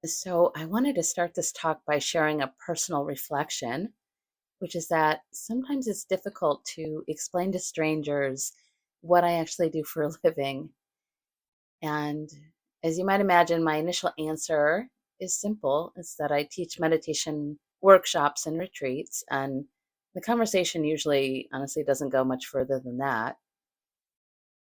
So, I wanted to start this talk by sharing a personal reflection, which is that sometimes it's difficult to explain to strangers what I actually do for a living. And as you might imagine, my initial answer is simple. It's that I teach meditation workshops and retreats. And the conversation usually, honestly, doesn't go much further than that.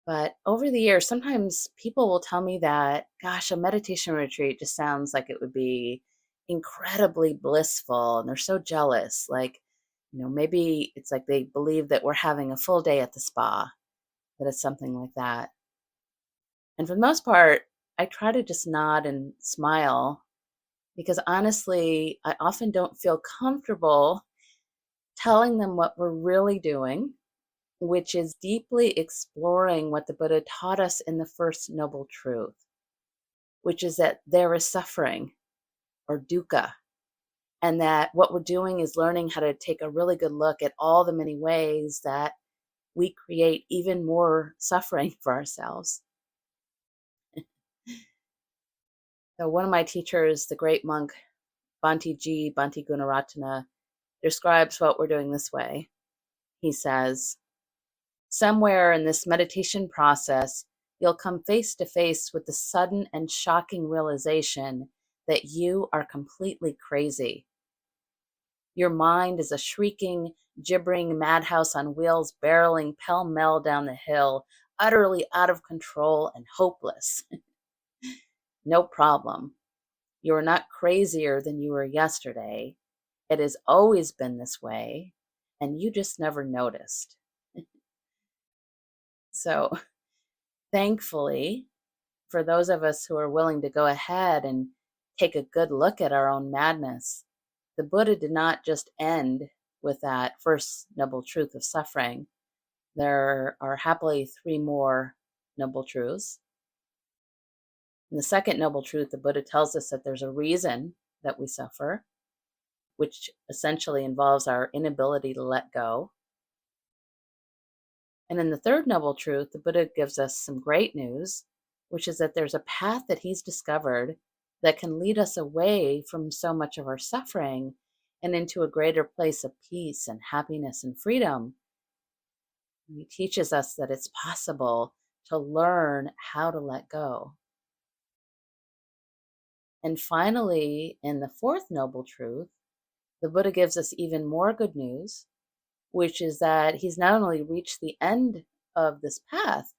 But over the years, sometimes people will tell me that, gosh, a meditation retreat just sounds like it would be incredibly blissful. And they're so jealous. Like, maybe it's like they believe that we're having a full day at the spa, that it's something like that. And for the most part, I try to just nod and smile because honestly, I often don't feel comfortable telling them what we're really doing, which is deeply exploring what the Buddha taught us in the First Noble Truth, which is that there is suffering or dukkha, and that what we're doing is learning how to take a really good look at all the many ways that we create even more suffering for ourselves. So, one of my teachers, the great monk Bhante Gunaratana, describes what we're doing this way. He says, somewhere in this meditation process, you'll come face to face with the sudden and shocking realization that you are completely crazy. Your mind is a shrieking, gibbering madhouse on wheels barreling pell-mell down the hill, utterly out of control and hopeless. No problem. You are not crazier than you were yesterday. It has always been this way, and you just never noticed. So, thankfully, for those of us who are willing to go ahead and take a good look at our own madness, the Buddha did not just end with that first noble truth of suffering. There are happily three more noble truths. In the second noble truth, the Buddha tells us that there's a reason that we suffer, which essentially involves our inability to let go. And in the third noble truth, the Buddha gives us some great news, which is that there's a path that he's discovered that can lead us away from so much of our suffering and into a greater place of peace and happiness and freedom. He teaches us that it's possible to learn how to let go. And finally, in the fourth noble truth, the Buddha gives us even more good news, which is that he's not only reached the end of this path,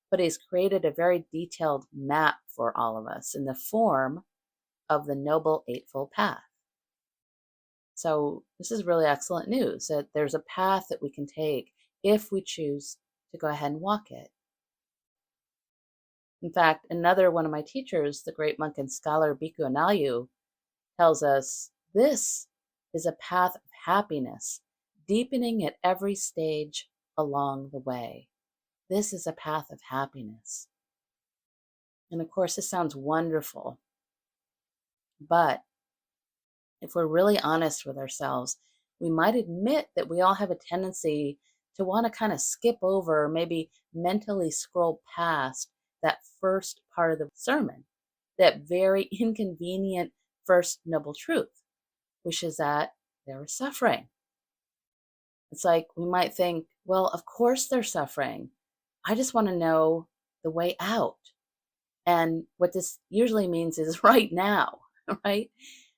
but he's created a very detailed map for all of us in the form of the Noble Eightfold Path. So, this is really excellent news that there's a path that we can take if we choose to go ahead and walk it. In fact, another one of my teachers, the great monk and scholar Bhikkhu Anayu, tells us this is a path of happiness, deepening at every stage along the way. This is a path of happiness. And of course, this sounds wonderful. But if we're really honest with ourselves, we might admit that we all have a tendency to want to kind of skip over, maybe mentally scroll past that first part of the sermon, that very inconvenient first noble truth, which is that there is suffering. It's like we might think, well, of course they're suffering. I just want to know the way out. And what this usually means is right now, right?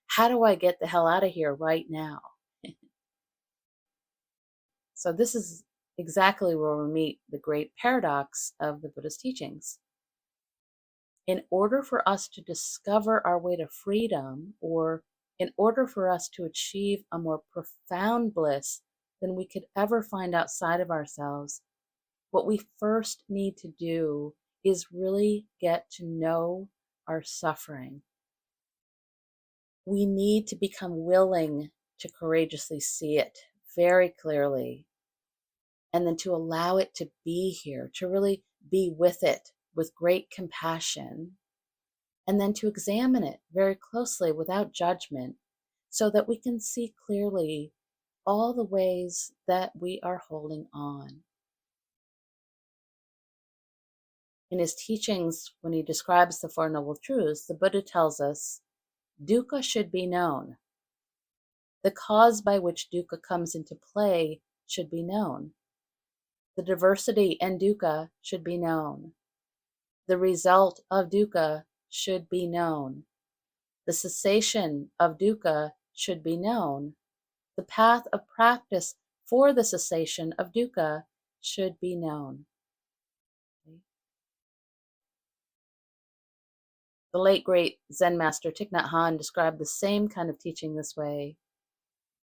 How do I get the hell out of here right now? So, this is exactly where we meet the great paradox of the Buddha's teachings. In order for us to discover our way to freedom, or in order for us to achieve a more profound bliss than we could ever find outside of ourselves, what we first need to do is really get to know our suffering. We need to become willing to courageously see it very clearly, and then to allow it to be here, to really be with it with great compassion, and then to examine it very closely without judgment so that we can see clearly all the ways that we are holding on. In his teachings, when he describes the Four Noble Truths, the Buddha tells us Dukkha should be known. The cause by which dukkha comes into play should be known. The diversity in dukkha should be known. The result of dukkha should be known. The cessation of dukkha should be known. The path of practice for the cessation of dukkha should be known. The late great Zen master Thich Nhat Hanh described the same kind of teaching this way.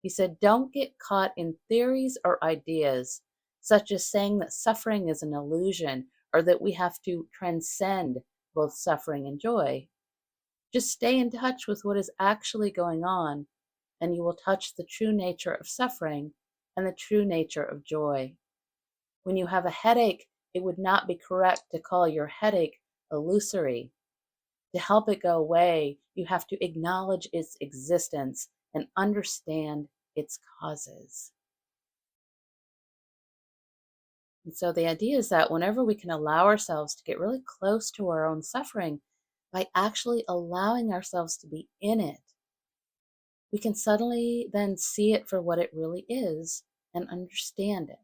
He said, don't get caught in theories or ideas, such as saying that suffering is an illusion or that we have to transcend both suffering and joy. Just stay in touch with what is actually going on, and you will touch the true nature of suffering and the true nature of joy. When you have a headache, it would not be correct to call your headache illusory. To help it go away, you have to acknowledge its existence and understand its causes. And so the idea is that whenever we can allow ourselves to get really close to our own suffering by actually allowing ourselves to be in it, we can suddenly then see it for what it really is and understand it.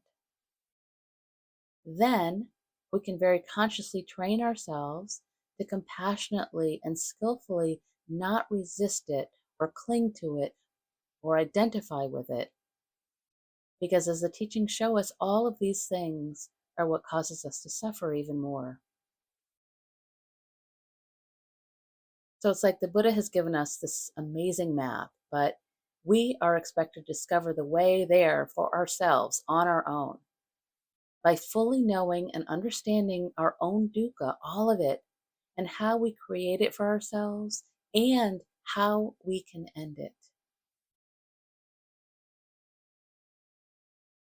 Then we can very consciously train ourselves to compassionately and skillfully not resist it or cling to it or identify with it. Because as the teachings show us, all of these things are what causes us to suffer even more. So it's like the Buddha has given us this amazing map, but we are expected to discover the way there for ourselves on our own. By fully knowing and understanding our own dukkha, all of it, and how we create it for ourselves, and how we can end it.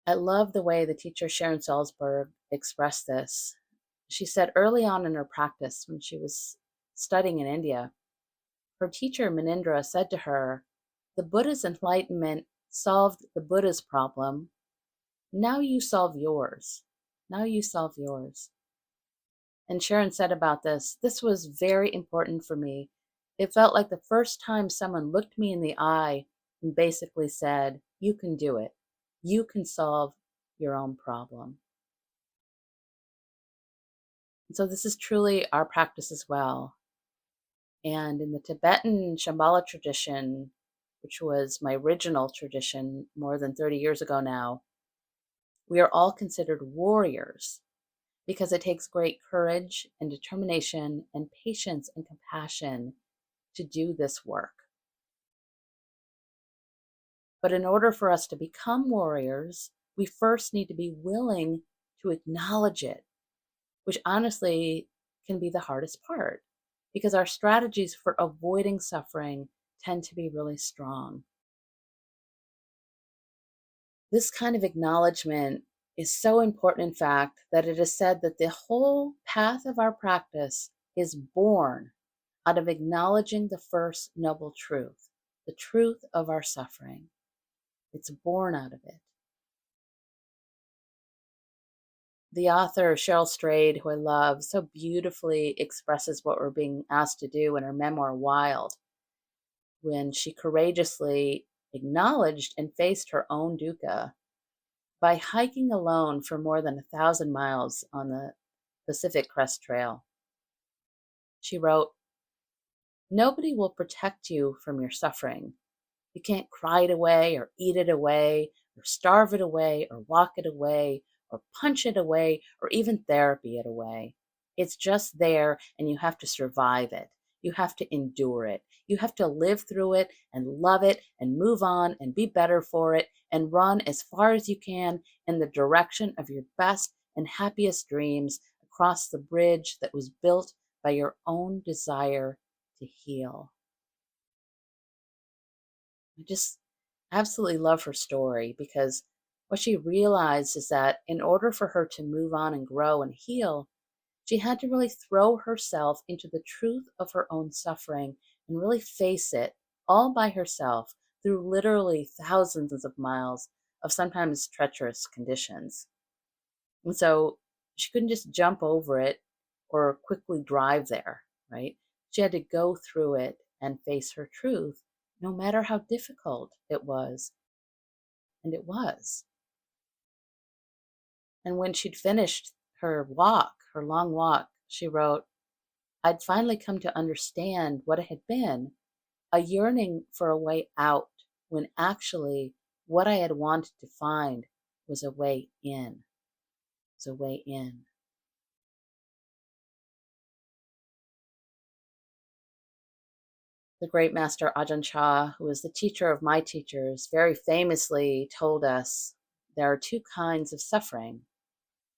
I love the way the teacher Sharon Salzberg expressed this. She said early on in her practice, when she was studying in India, her teacher Munindra said to her, "The Buddha's enlightenment solved the Buddha's problem. Now you solve yours. Now you solve yours." And Sharon said about this was very important for me. It felt like the first time someone looked me in the eye and basically said, "You can do it. You can solve your own problem." And so this is truly our practice as well. And in the Tibetan Shambhala tradition, which was my original tradition more than 30 years ago now, we are all considered warriors because it takes great courage and determination and patience and compassion to do this work. But in order for us to become warriors, we first need to be willing to acknowledge it, which honestly can be the hardest part because our strategies for avoiding suffering tend to be really strong. This kind of acknowledgement is so important, in fact, that it is said that the whole path of our practice is born out of acknowledging the first noble truth, the truth of our suffering. It's born out of it. The author, Cheryl Strayed, who I love, so beautifully expresses what we're being asked to do in her memoir, Wild, when she courageously acknowledged and faced her own dukkha by hiking alone for more than 1,000 miles on the Pacific Crest Trail. She wrote, "Nobody will protect you from your suffering. You can't cry it away or eat it away or starve it away or walk it away or punch it away or even therapy it away. It's just there and you have to survive it. You have to endure it. You have to live through it and love it and move on and be better for it and run as far as you can in the direction of your best and happiest dreams across the bridge that was built by your own desire to heal." I just absolutely love her story because what she realized is that in order for her to move on and grow and heal, she had to really throw herself into the truth of her own suffering and really face it all by herself through literally thousands of miles of sometimes treacherous conditions. And so she couldn't just jump over it or quickly drive there, right? She had to go through it and face her truth, no matter how difficult it was. And it was. And when she'd finished her walk, her long walk, she wrote, I'd finally come to understand what it had been, a yearning for a way out, when actually what I had wanted to find was a way in. Was a way in. The great master Ajahn Chah, who was the teacher of my teachers, very famously told us there are two kinds of suffering.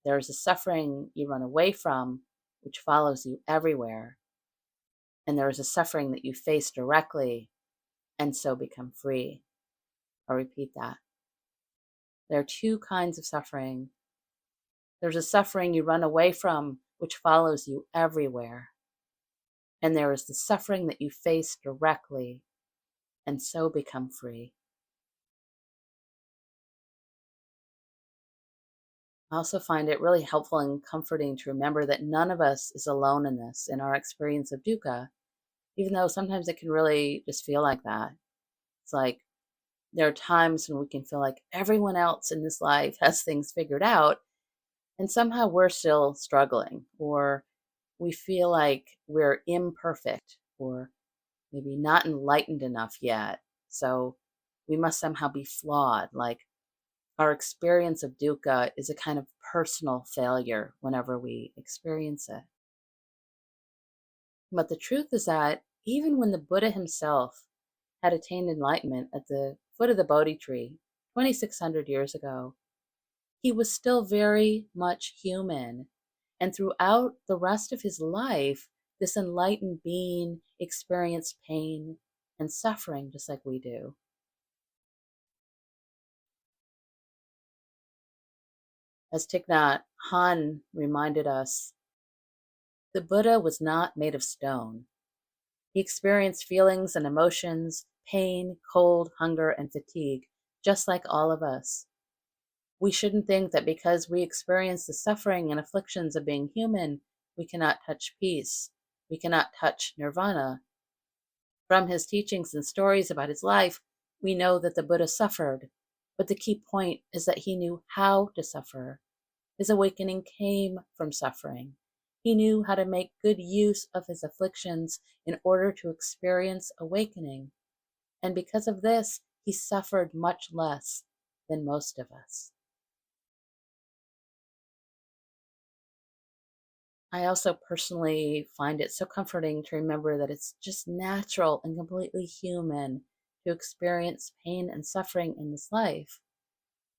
There's a suffering you run away from, which follows you everywhere. And there is a suffering that you face directly and so become free. I'll repeat that. There are two kinds of suffering. There's a suffering you run away from, which follows you everywhere. And there is the suffering that you face directly and so become free. I also find it really helpful and comforting to remember that none of us is alone in this, in our experience of dukkha, even though sometimes it can really just feel like that. It's like there are times when we can feel like everyone else in this life has things figured out, and somehow we're still struggling, or we feel like we're imperfect, or maybe not enlightened enough yet. So we must somehow be flawed, like our experience of dukkha is a kind of personal failure whenever we experience it. But the truth is that even when the Buddha himself had attained enlightenment at the foot of the Bodhi tree 2,600 years ago, he was still very much human. And throughout the rest of his life, this enlightened being experienced pain and suffering just like we do. As Thich Nhat Hanh reminded us, the Buddha was not made of stone. He experienced feelings and emotions, pain, cold, hunger, and fatigue, just like all of us. We shouldn't think that because we experience the suffering and afflictions of being human, we cannot touch peace. We cannot touch nirvana. From his teachings and stories about his life, we know that the Buddha suffered, but the key point is that he knew how to suffer. His awakening came from suffering. He knew how to make good use of his afflictions in order to experience awakening. And because of this, he suffered much less than most of us. I also personally find it so comforting to remember that it's just natural and completely human to experience pain and suffering in this life,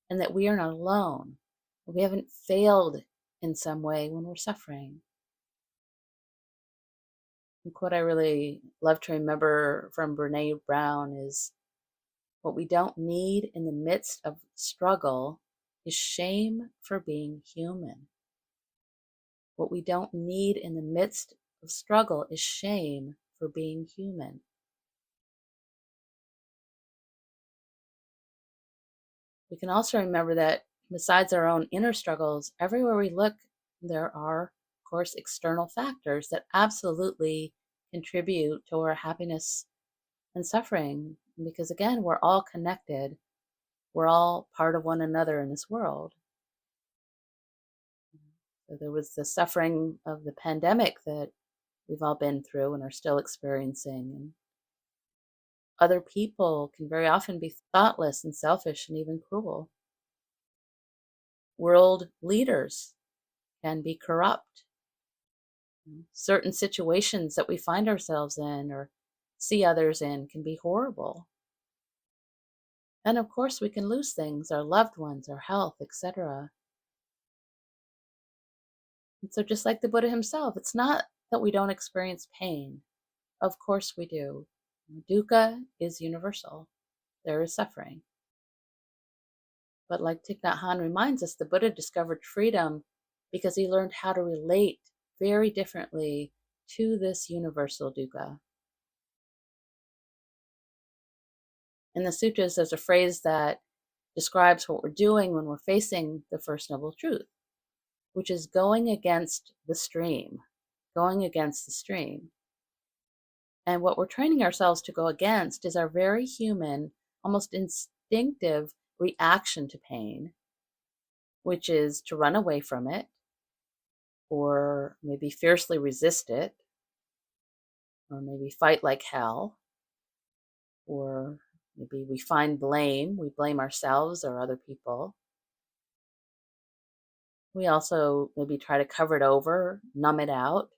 and that we are not alone. We haven't failed in some way when we're suffering. A quote I really love to remember from Brene Brown is, what we don't need in the midst of struggle is shame for being human. What we don't need in the midst of struggle is shame for being human. We can also remember that besides our own inner struggles, everywhere we look, there are, of course, external factors that absolutely contribute to our happiness and suffering. Because again, we're all connected. We're all part of one another in this world. So there was the suffering of the pandemic that we've all been through and are still experiencing. And other people can very often be thoughtless and selfish and even cruel. World leaders can be corrupt. Certain situations that we find ourselves in or see others in can be horrible. And of course, we can lose things, our loved ones, our health, etc. And so just like the Buddha himself, it's not that we don't experience pain. Of course we do. Dukkha is universal. There is suffering. But like Thich Nhat Hanh reminds us, the Buddha discovered freedom because he learned how to relate very differently to this universal dukkha. In the sutras, there's a phrase that describes what we're doing when we're facing the First Noble Truth, which is going against the stream, going against the stream. And what we're training ourselves to go against is our very human, almost instinctive reaction to pain, which is to run away from it or maybe fiercely resist it or maybe fight like hell, or maybe we find blame, we blame ourselves or other people. We also maybe try to cover it over, numb it out,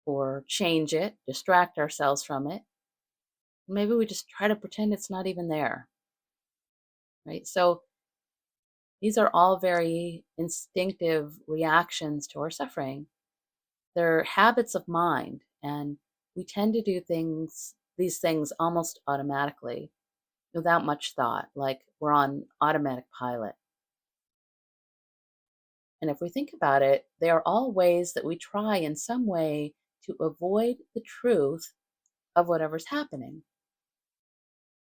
or change it, distract ourselves from it. Maybe we just try to pretend it's not even there, right? So these are all very instinctive reactions to our suffering. They're habits of mind, and we tend to do these things almost automatically without much thought, like we're on automatic pilot. And if we think about it, they are all ways that we try in some way to avoid the truth of whatever's happening.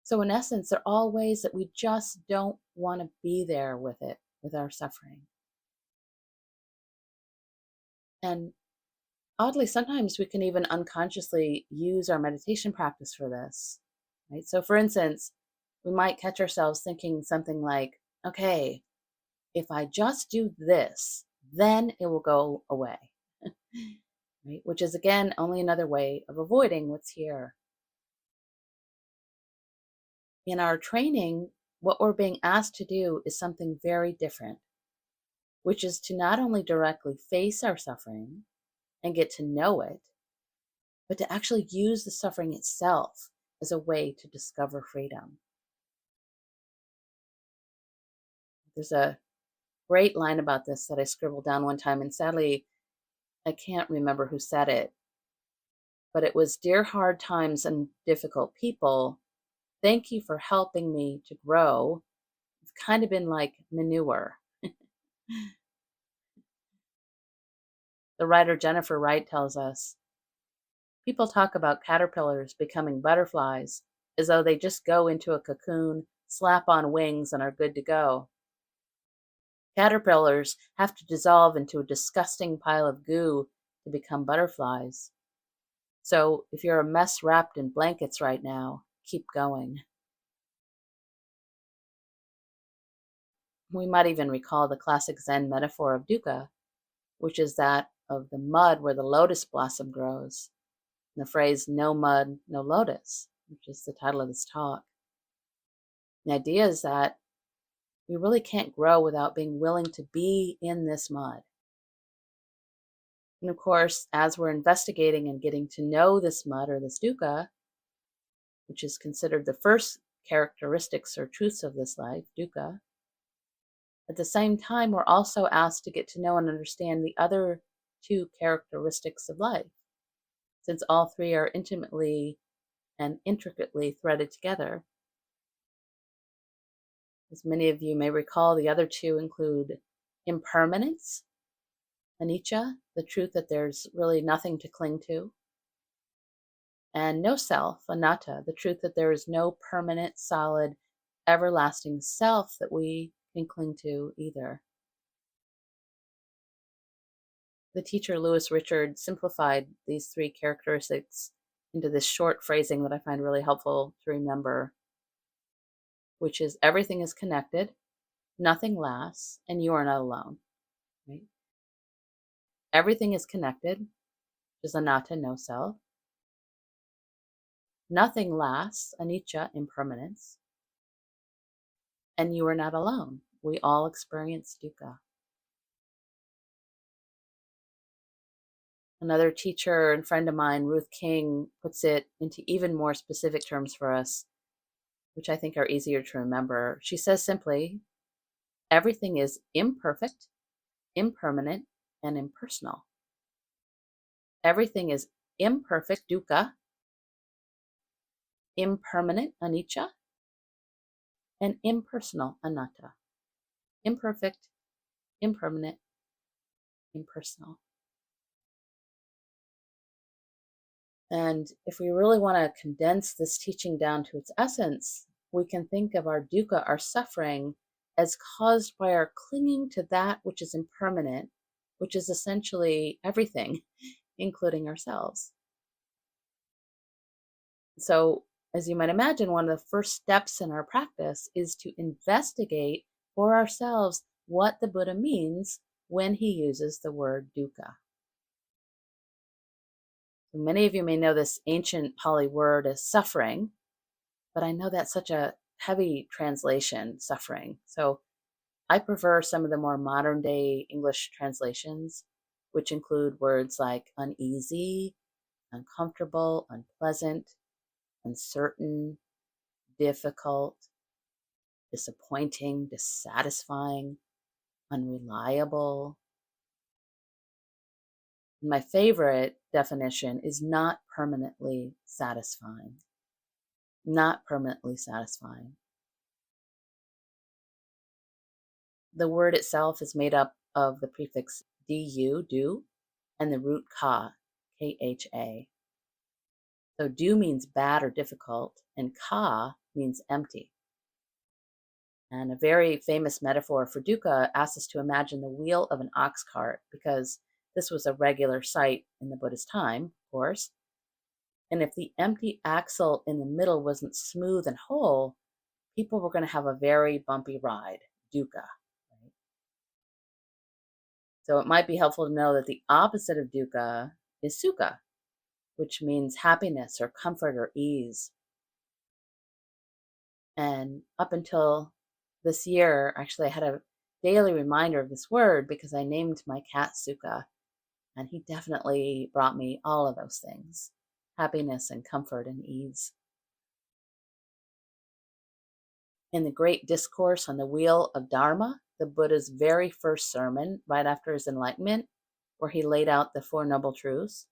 So, in essence, they're all ways that we just don't want to be there with it, with our suffering. And oddly, sometimes we can even unconsciously use our meditation practice for this, right? So, for instance, we might catch ourselves thinking something like, okay, if I just do this, then it will go away, right? Which is, again, only another way of avoiding what's here. In our training, what we're being asked to do is something very different, which is to not only directly face our suffering and get to know it, but to actually use the suffering itself as a way to discover freedom. There's a great line about this that I scribbled down one time, and sadly, I can't remember who said it, but it was, "Dear hard times and difficult people, thank you for helping me to grow. You've kind of been like manure." The writer Jennifer Wright tells us, "People talk about caterpillars becoming butterflies as though they just go into a cocoon, slap on wings, and are good to go. Caterpillars have to dissolve into a disgusting pile of goo to become butterflies. So if you're a mess wrapped in blankets right now, keep going." We might even recall the classic Zen metaphor of dukkha, which is that of the mud where the lotus blossom grows, and the phrase, "no mud, no lotus," which is the title of this talk. The idea is that we really can't grow without being willing to be in this mud. And of course, as we're investigating and getting to know this mud or this dukkha, which is considered the first characteristics or truths of this life, dukkha, at the same time, we're also asked to get to know and understand the other two characteristics of life, since all three are intimately and intricately threaded together. As many of you may recall, the other two include impermanence, anicca, the truth that there's really nothing to cling to, and no self, anatta, the truth that there is no permanent, solid, everlasting self that we can cling to either. The teacher Louis Richard simplified these three characteristics into this short phrasing that I find really helpful to remember, which is everything is connected, nothing lasts, and you are not alone. Right? Everything is connected, which is anatta, no self. Nothing lasts, anicca, impermanence, and you are not alone. We all experience dukkha. Another teacher and friend of mine, Ruth King, puts it into even more specific terms for us, which I think are easier to remember. She says simply, everything is imperfect, impermanent, and impersonal. Everything is imperfect, dukkha, impermanent, anicca, and impersonal, anatta. Imperfect, impermanent, impersonal. And if we really want to condense this teaching down to its essence, we can think of our dukkha, our suffering, as caused by our clinging to that which is impermanent, which is essentially everything, including ourselves. So, as you might imagine, one of the first steps in our practice is to investigate for ourselves what the Buddha means when he uses the word dukkha. Many of you may know this ancient Pali word as suffering, but I know that's such a heavy translation, suffering. So I prefer some of the more modern day English translations, which include words like uneasy, uncomfortable, unpleasant, uncertain, difficult, disappointing, dissatisfying, unreliable. My favorite definition is not permanently satisfying. Not permanently satisfying. The word itself is made up of the prefix du, do, and the root ka, kha. So do means bad or difficult, and ka means empty. And a very famous metaphor for dukkha asks us to imagine the wheel of an ox cart, because this was a regular sight in the Buddha's time, of course. And if the empty axle in the middle wasn't smooth and whole, people were going to have a very bumpy ride, dukkha. Right? So it might be helpful to know that the opposite of dukkha is sukha, which means happiness or comfort or ease. And up until this year, actually, I had a daily reminder of this word because I named my cat Sukha, and he definitely brought me all of those things, happiness and comfort and ease. In the great discourse on the wheel of Dharma, the Buddha's very first sermon right after his enlightenment, where he laid out the Four Noble Truths,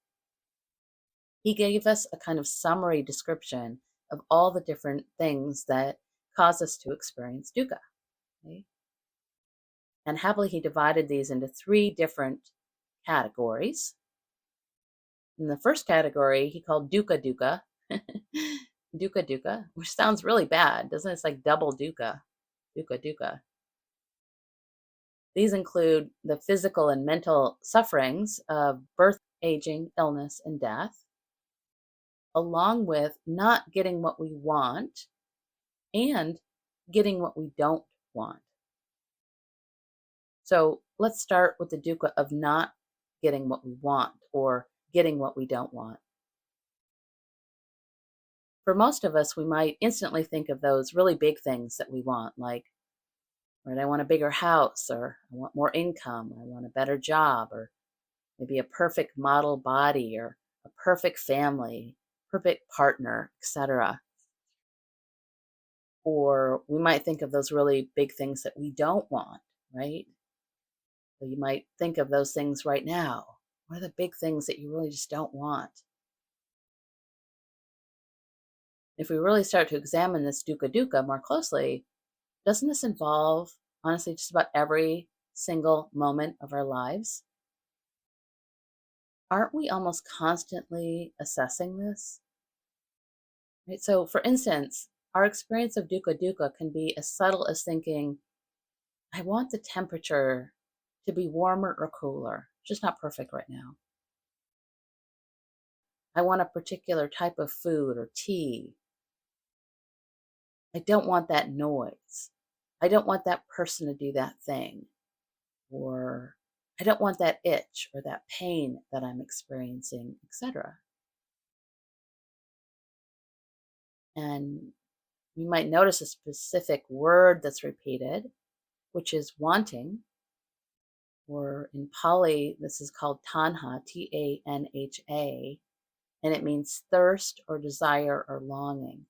he gave us a kind of summary description of all the different things that cause us to experience dukkha. Okay? And happily, he divided these into three different categories. In the first category, he called dukkha dukkha, dukkha dukkha, which sounds really bad, doesn't it? It's like double dukkha, dukkha dukkha. These include the physical and mental sufferings of birth, aging, illness, and death, along with not getting what we want and getting what we don't want. So let's start with the dukkha of not getting what we want or getting what we don't want. For most of us, we might instantly think of those really big things that we want, like, right, I want a bigger house, or I want more income, or I want a better job, or maybe a perfect model body, or a perfect family, perfect partner, etc. Or we might think of those really big things that we don't want, right? So you might think of those things right now. What are the big things that you really just don't want? If we really start to examine this dukkha dukkha more closely, doesn't this involve, honestly, just about every single moment of our lives? Aren't we almost constantly assessing this? Right? So, for instance, our experience of dukkha dukkha can be as subtle as thinking, I want the temperature to be warmer or cooler, just not perfect right now. I want a particular type of food or tea. I don't want that noise. I don't want that person to do that thing. Or I don't want that itch or that pain that I'm experiencing, etc. And you might notice a specific word that's repeated, which is wanting, or in Pali, this is called tanha, T-A-N-H-A, and it means thirst or desire or longing,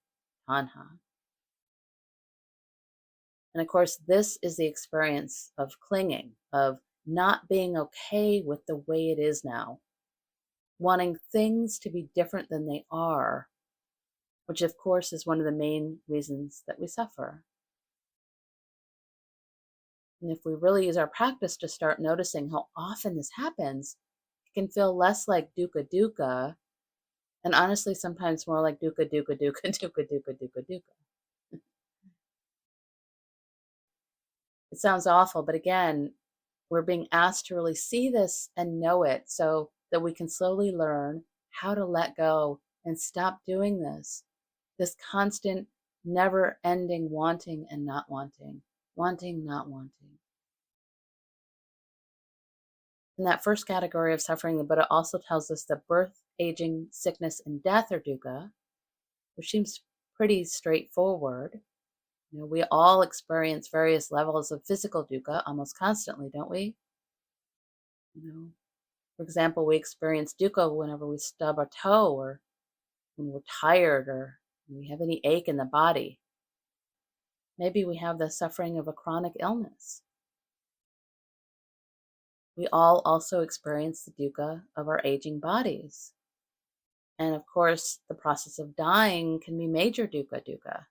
tanha. And of course, this is the experience of clinging, of not being okay with the way it is now, wanting things to be different than they are, which of course is one of the main reasons that we suffer. And if we really use our practice to start noticing how often this happens, it can feel less like dukkha dukkha, and honestly, sometimes more like dukkha dukkha dukkha dukkha dukkha dukkha dukkha. It sounds awful, but again, we're being asked to really see this and know it so that we can slowly learn how to let go and stop doing this constant, never ending wanting and not wanting, wanting, not wanting. In that first category of suffering, the Buddha also tells us that birth, aging, sickness, and death are dukkha, which seems pretty straightforward. We all experience various levels of physical dukkha almost constantly, don't we? You know, for example, we experience dukkha whenever we stub our toe, or when we're tired, or when we have any ache in the body. Maybe we have the suffering of a chronic illness. We all also experience the dukkha of our aging bodies. And of course, the process of dying can be major dukkha.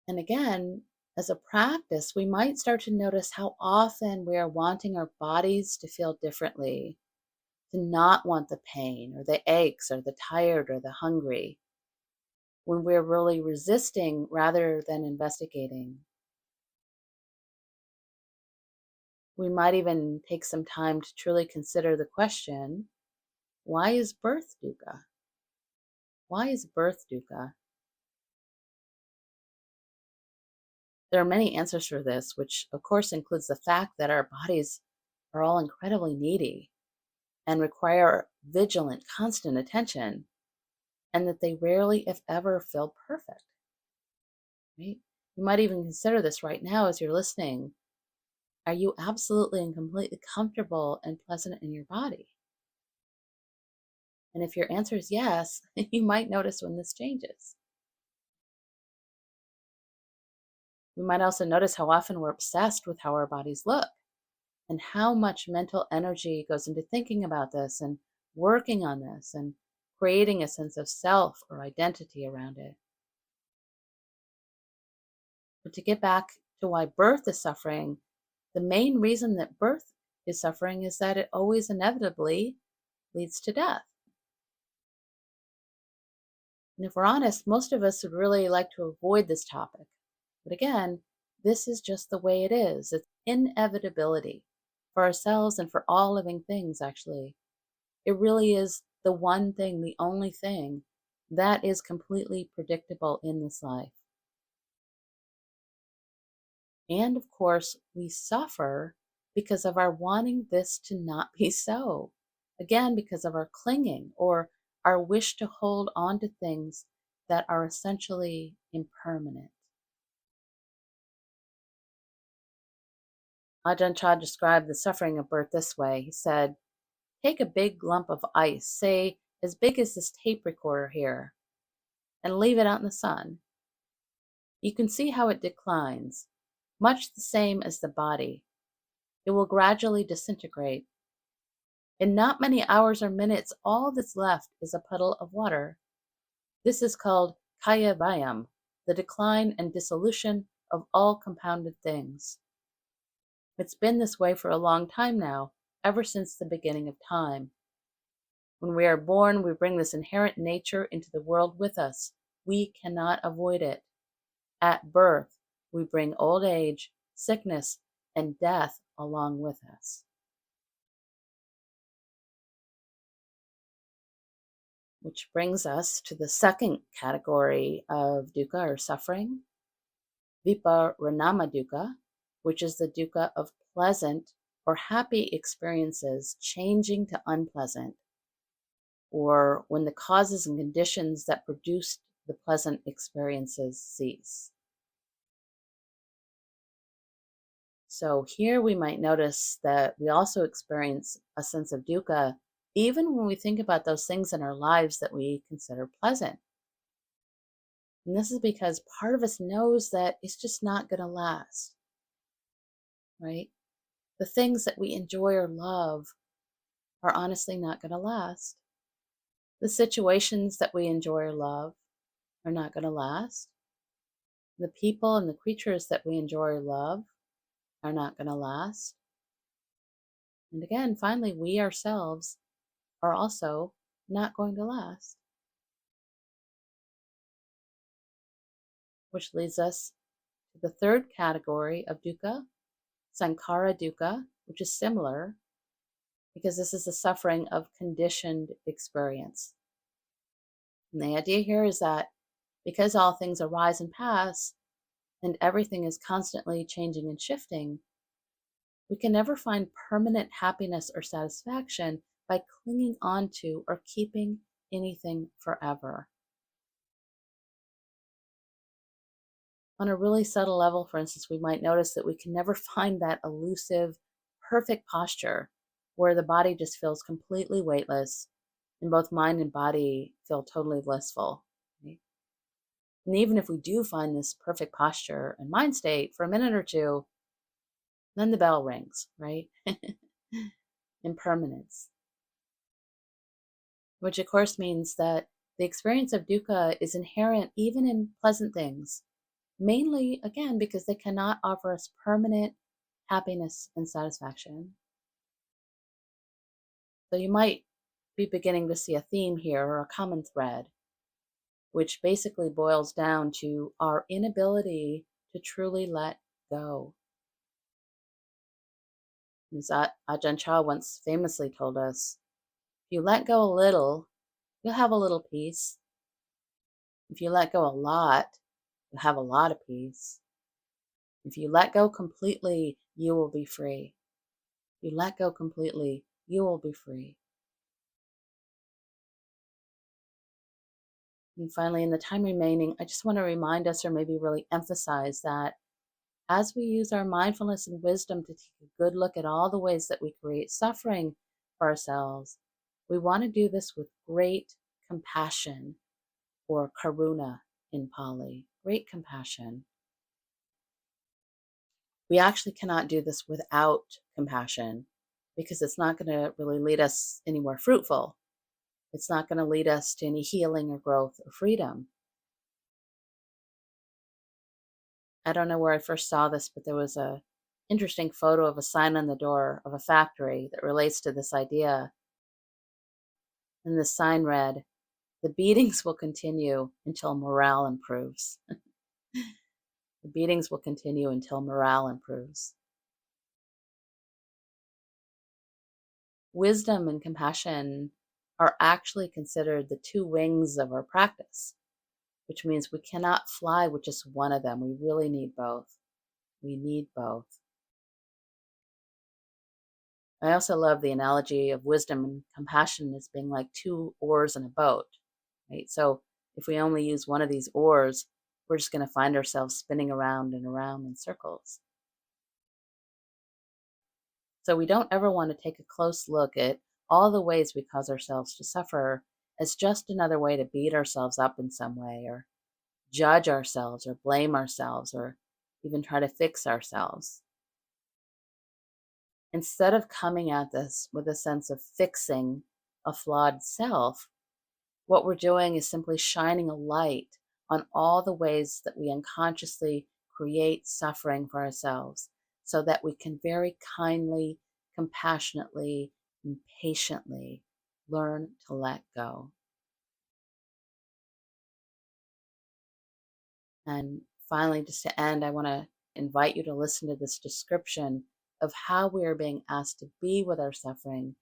And again, as a practice, we might start to notice how often we are wanting our bodies to feel differently, to not want the pain or the aches or the tired or the hungry, when we're really resisting rather than investigating. We might even take some time to truly consider the question, why is birth dukkha? Why is birth dukkha? There are many answers for this, which of course includes the fact that our bodies are all incredibly needy and require vigilant, constant attention, and that they rarely, if ever, feel perfect. Right? You might even consider this right now as you're listening. Are you absolutely and completely comfortable and pleasant in your body? And if your answer is yes, you might notice when this changes. We might also notice how often we're obsessed with how our bodies look, and how much mental energy goes into thinking about this and working on this and creating a sense of self or identity around it. But to get back to why birth is suffering, the main reason that birth is suffering is that it always inevitably leads to death. And if we're honest, most of us would really like to avoid this topic. But again, this is just the way it is. It's inevitability for ourselves and for all living things, actually. It really is the one thing, the only thing that is completely predictable in this life. And of course, we suffer because of our wanting this to not be so. Again, because of our clinging or our wish to hold on to things that are essentially impermanent. Ajahn Chah described the suffering of birth this way. He said, take a big lump of ice, say as big as this tape recorder here, and leave it out in the sun. You can see how it declines, much the same as the body. It will gradually disintegrate. In not many hours or minutes, all that's left is a puddle of water. This is called kaya vayam, the decline and dissolution of all compounded things. It's been this way for a long time now, ever since the beginning of time. When we are born, we bring this inherent nature into the world with us. We cannot avoid it. At birth, we bring old age, sickness, and death along with us. Which brings us to the second category of dukkha or suffering, viparinama dukkha, which is the dukkha of pleasant or happy experiences changing to unpleasant, or when the causes and conditions that produced the pleasant experiences cease. So here we might notice that we also experience a sense of dukkha even when we think about those things in our lives that we consider pleasant. And this is because part of us knows that it's just not going to last, right? The things that we enjoy or love are honestly not going to last. The situations that we enjoy or love are not going to last. The people and the creatures that we enjoy or love are not going to last. And again, finally, we ourselves are also not going to last. Which leads us to the third category of dukkha, sankhara dukkha, which is similar. because this is the suffering of conditioned experience. And the idea here is that because all things arise and pass, and everything is constantly changing and shifting, we can never find permanent happiness or satisfaction by clinging on to or keeping anything forever. On a really subtle level, for instance, we might notice that we can never find that elusive, perfect posture where the body just feels completely weightless and both mind and body feel totally blissful. Right? And even if we do find this perfect posture and mind state for a minute or two, then the bell rings, right? Impermanence, which of course means that the experience of dukkha is inherent even in pleasant things, mainly, again, because they cannot offer us permanent happiness and satisfaction. So you might be beginning to see a theme here or a common thread, which basically boils down to our inability to truly let go. As Ajahn Chah once famously told us, if you let go a little, you'll have a little peace. If you let go a lot, you'll have a lot of peace. If you let go completely, you will be free. If you let go completely, you will be free. And finally, in the time remaining, I just want to remind us or maybe really emphasize that as we use our mindfulness and wisdom to take a good look at all the ways that we create suffering for ourselves, we want to do this with great compassion, or karuna in Pali, great compassion. We actually cannot do this without compassion because it's not going to really lead us anywhere fruitful. It's not going to lead us to any healing or growth or freedom. I don't know where I first saw this, but there was a interesting photo of a sign on the door of a factory that relates to this idea. And the sign read, "The beatings will continue until morale improves." The beatings will continue until morale improves. Wisdom and compassion are actually considered the two wings of our practice, which means we cannot fly with just one of them. We really need both. We need both. I also love the analogy of wisdom and compassion as being like two oars in a boat, right? So if we only use one of these oars, we're just going to find ourselves spinning around and around in circles. So we don't ever want to take a close look at all the ways we cause ourselves to suffer as just another way to beat ourselves up in some way, or judge ourselves, or blame ourselves, or even try to fix ourselves. Instead of coming at this with a sense of fixing a flawed self, what we're doing is simply shining a light on all the ways that we unconsciously create suffering for ourselves so that we can very kindly, compassionately, and patiently learn to let go. And finally, just to end, I want to invite you to listen to this description of how we are being asked to be with our suffering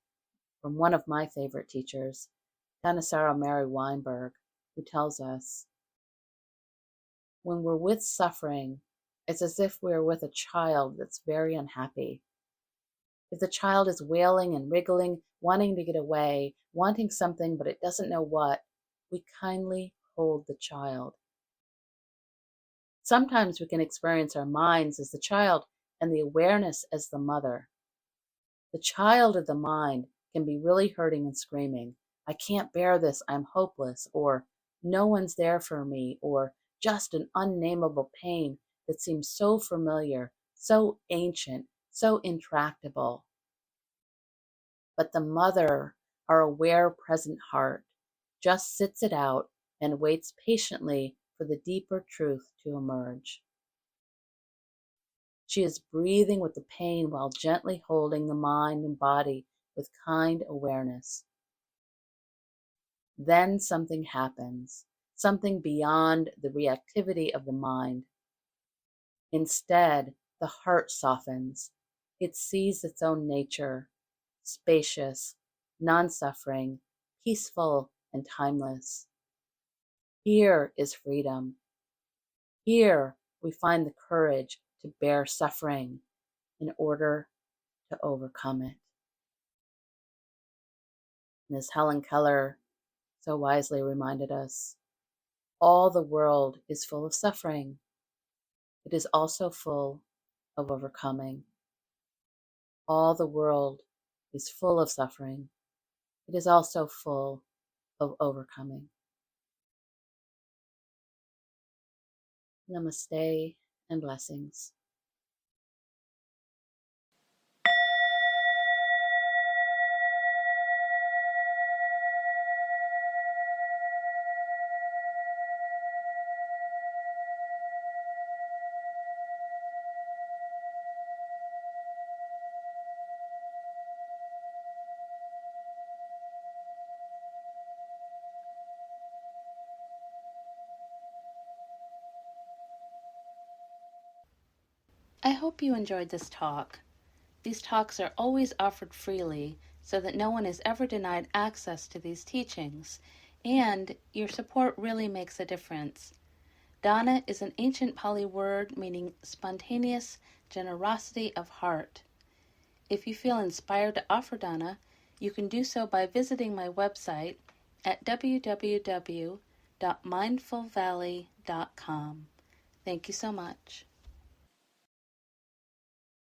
from one of my favorite teachers, Thanissaro Mary Weinberg, who tells us, when we're with suffering, it's as if we're with a child that's very unhappy. If the child is wailing and wriggling, wanting to get away, wanting something but it doesn't know what, we kindly hold the child. Sometimes we can experience our minds as the child and the awareness as the mother. The child of the mind can be really hurting and screaming, "I can't bear this, I'm hopeless," or "no one's there for me," or just an unnameable pain that seems so familiar, so ancient, so intractable. But the mother, our aware, present heart, just sits it out and waits patiently for the deeper truth to emerge. She is breathing with the pain while gently holding the mind and body with kind awareness. Then something happens, something beyond the reactivity of the mind. Instead, the heart softens. It sees its own nature, spacious, non-suffering, peaceful, and timeless. Here is freedom. Here we find the courage to bear suffering in order to overcome it. And as Helen Keller so wisely reminded us, all the world is full of suffering. It is also full of overcoming. All the world is full of suffering. It is also full of overcoming. Namaste and blessings. I hope you enjoyed this talk. These talks are always offered freely so that no one is ever denied access to these teachings, and your support really makes a difference. Dana is an ancient Pali word meaning spontaneous generosity of heart. If you feel inspired to offer dana, you can do so by visiting my website at www.mindfulvalley.com. Thank you so much.